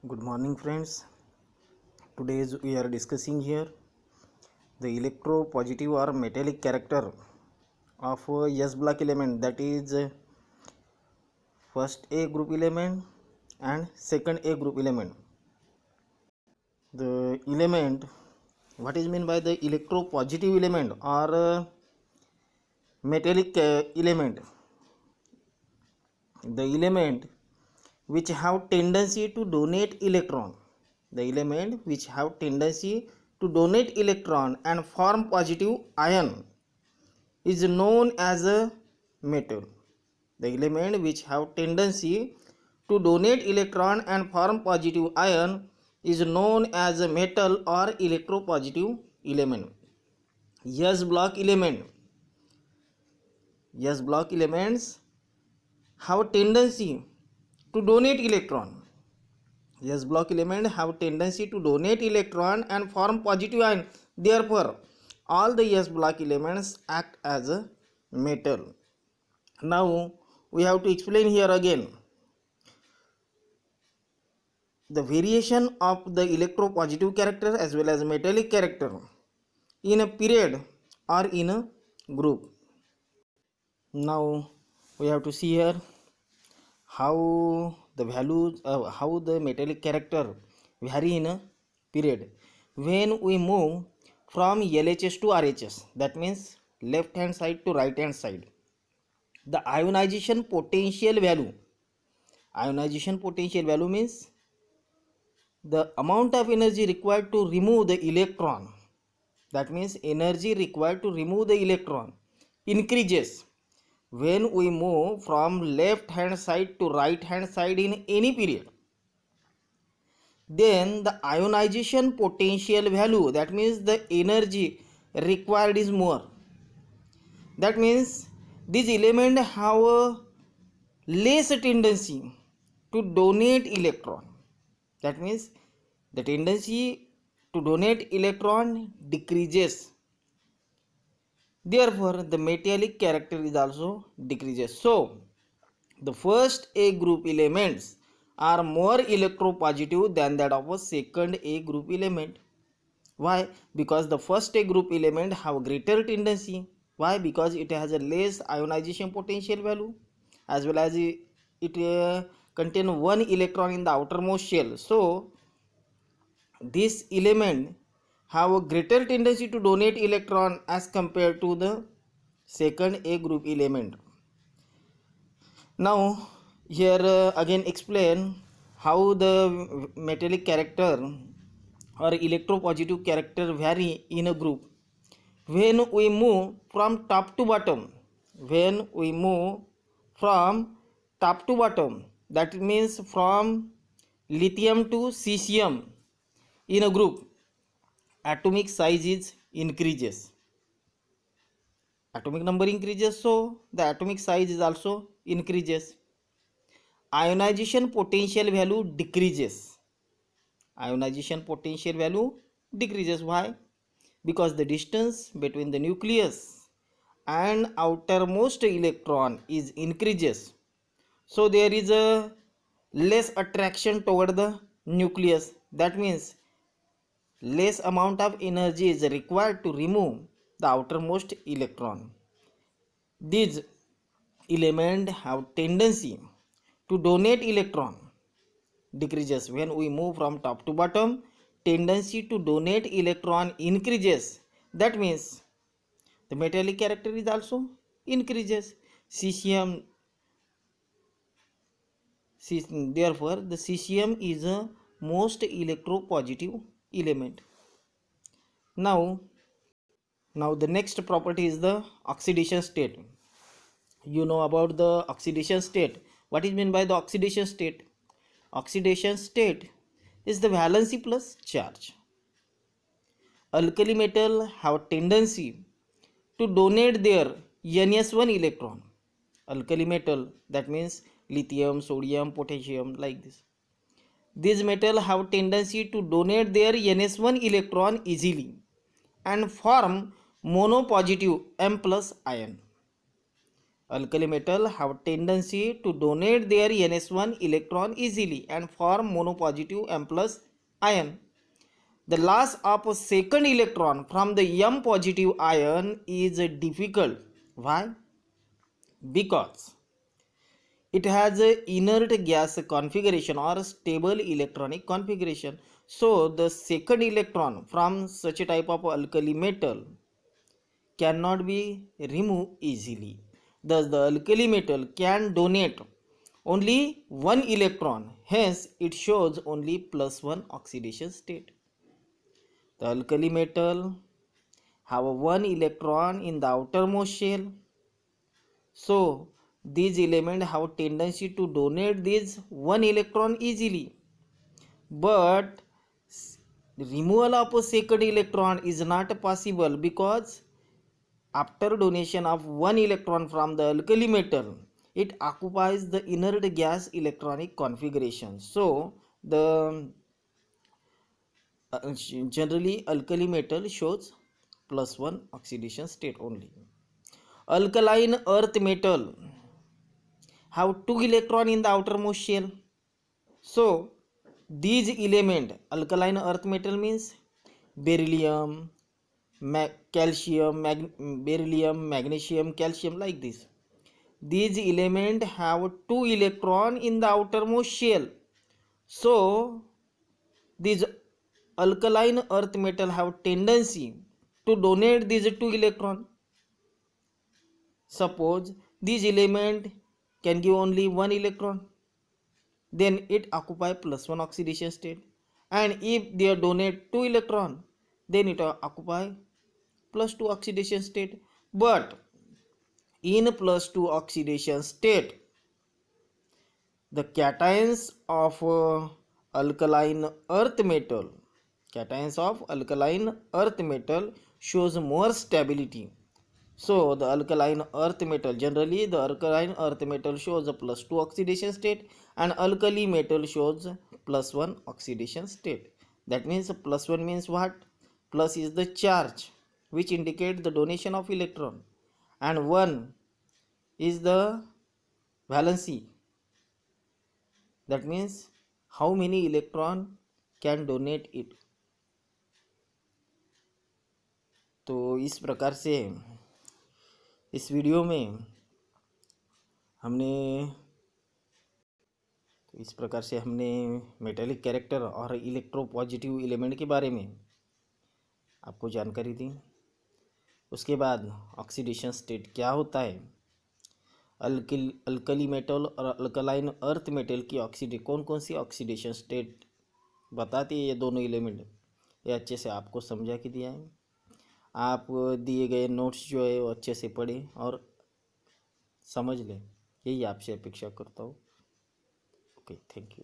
Good morning, friends. Today we are discussing here the electropositive or metallic character of S block element, that is first A group element and second A group element. The element, what is meant by the electropositive element or metallic element? The element which have tendency to donate electron. The element which have tendency to donate electron and form positive ion is known as a metal. The element which have tendency to donate electron and form positive ion is known as a metal or electropositive element. S block element. S block elements have tendency to donate electron. S block element have tendency to donate electron and form positive ion. Therefore, all the S block elements act as a metal. Now, we have to explain here again the variation of the electropositive character as well as metallic character in a period or in a group. Now, we have to see here how the values how the metallic character vary in a period. When we move from LHS to RHS, that means left hand side to right hand side, the ionization potential value means the amount of energy required to remove the electron, that means energy required to remove the electron, increases when we move from left hand side to right hand side in any period. Then the ionization potential value, that means the energy required is more. That means these elements have a less tendency to donate electron. That means the tendency to donate electron decreases. Therefore, the metallic character is also decreases. So, the first A group elements are more electropositive than that of a second A group element. Why? Because the first A group element have greater tendency. Why? Because it has a less ionization potential value, as well as it contain one electron in the outermost shell. So this element have a greater tendency to donate electron as compared to the second A group element. Now here again explain how the metallic character or electropositive character vary in a group. When we move from top to bottom, that means from lithium to cesium in a group, atomic size is increases, atomic number increases, so the atomic size is also increases. Ionization potential value decreases. Why? Because the distance between the nucleus and outermost electron is increases, so there is a less attraction toward the nucleus. That means less amount of energy is required to remove the outermost electron. These elements have tendency to donate electron decreases. When we move from top to bottom, tendency to donate electron increases. That means the metallic character is also increases. Cesium, therefore the cesium is a most electropositive element. Now the next property is the oxidation state. You know about the oxidation state. What is meant by the oxidation state? Oxidation state is the valency plus charge. Alkali metal have tendency to donate their ns1 electron. Alkali metal, that means lithium, sodium, potassium, like this. These metal have tendency to donate their ns1 electron easily and form monopositive M plus ion. Alkali metal have tendency to donate their ns1 electron easily and form monopositive m plus ion. The loss of a second electron from the m positive ion is difficult. Why? Because it has a inert gas configuration or stable electronic configuration. So the second electron from such a type of alkali metal cannot be removed easily. Thus the alkali metal can donate only one electron, hence it shows only plus one oxidation state. The alkali metal have one electron in the outermost shell, so these elements have tendency to donate this one electron easily. But removal of a second electron is not possible, because after donation of one electron from the alkali metal, it occupies the inert gas electronic configuration. So the generally alkali metal shows plus one oxidation state only. Alkaline earth metal have two electron in the outermost shell. So these element, alkaline earth metal means beryllium, calcium, beryllium, magnesium, calcium, like this. These element have two electron in the outermost shell. So these alkaline earth metal have tendency to donate these two electron. Suppose these element can give only one electron, then it occupy plus one oxidation state. And if they donate two electron, then it occupy plus two oxidation state. But in plus two oxidation state, the alkaline earth metal cations of alkaline earth metal shows more stability. So the alkaline earth metal, generally the alkaline earth metal shows a plus 2 oxidation state, and alkali metal shows plus 1 oxidation state. That means plus 1 means what? Plus is the charge which indicate the donation of electron, and 1 is the valency, that means how many electron can donate it. तो इस प्रकार से इस video में हमने metallic character और electropositive element के बारे में आपको जानकारी दी। उसके बाद ऑक्सीडेशन स्टेट क्या होता है, अल्कली मेटल और अल्कलाइन अर्थ मेटल की कौन कौन सी ऑक्सीडेशन स्टेट बताती है ये दोनों एलिमेंट, ये अच्छे से आपको समझा के दिया है। आप दिए गए नोट्स जो है वो अच्छे से पढ़ें और समझ लें, यही आपसे अपेक्षा करता हूँ। Okay, thank you.